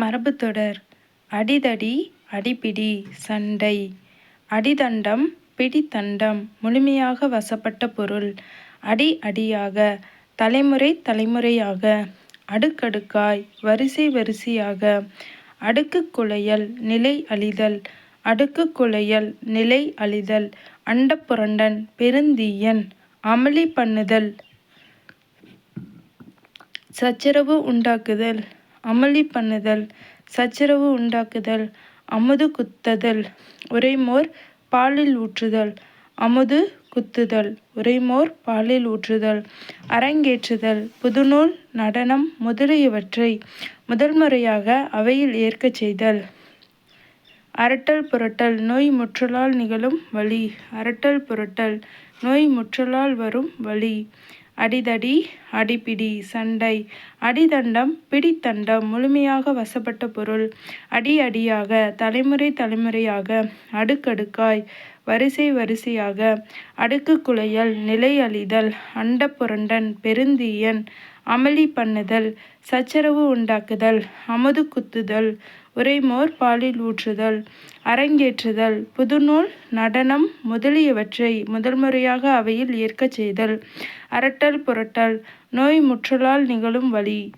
மரபுத்தொடர். அடிதடி, அடிபிடி, சண்டை. அடிதண்டம், பிடித்தண்டம். முழுமையாக வசப்பட்ட பொருள். அடி அடியாக, தலைமுறை தலைமுறையாக, அடுக்கடுக்காய், வரிசை வரிசையாக. அடுக்குக் குழையல், நிலை அழிதல். அடுக்குக் குழையல், நிலை அழிதல். அண்டப்புரண்டன், பெருந்தீயன். அமளி பண்ணுதல், சச்சரவு உண்டாக்குதல். அமளி பண்ணுதல், சச்சரவு உண்டாக்குதல். அமுது குத்துதல், உறைமோர் பாலில் ஊற்றுதல். அமுது குத்துதல், உறைமோர் பாலில் ஊற்றுதல். அரங்கேற்றுதல், புதுநூல், நடனம் முதலியவற்றை முதல்முறையாக அவையில் ஏற்கச் செய்தல். அரட்டல் புரட்டல், நோய் முற்றலால் நிகழும் வலி. அரட்டல் புரட்டல், நோய் முற்றலால் வரும் வலி. அடிதடி, அடிபிடி, சண்டை. அடிதண்டம், பிடித்தண்டம். முழுமையாக வசப்பட்ட பொருள். அடி அடியாக, தலைமுறை தலைமுறையாக, அடுக்கடுக்காய், வரிசை வரிசையாக. அடுக்குக் குழையல், நிலை அழிதல். அண்டப்புரண்டன், பெருந்தீயன். அமளி பண்ணுதல், சச்சரவு உண்டாக்குதல். அமுது குத்துதல், உறைமோர் பாலில் ஊற்றுதல். அரங்கேற்றுதல், புதுநூல், நடனம் முதலியவற்றை முதல்முறையாக அவையில் ஏற்கச் செய்தல். அரட்டல் புரட்டல், நோய் முற்றலால் நிகழும் வலி.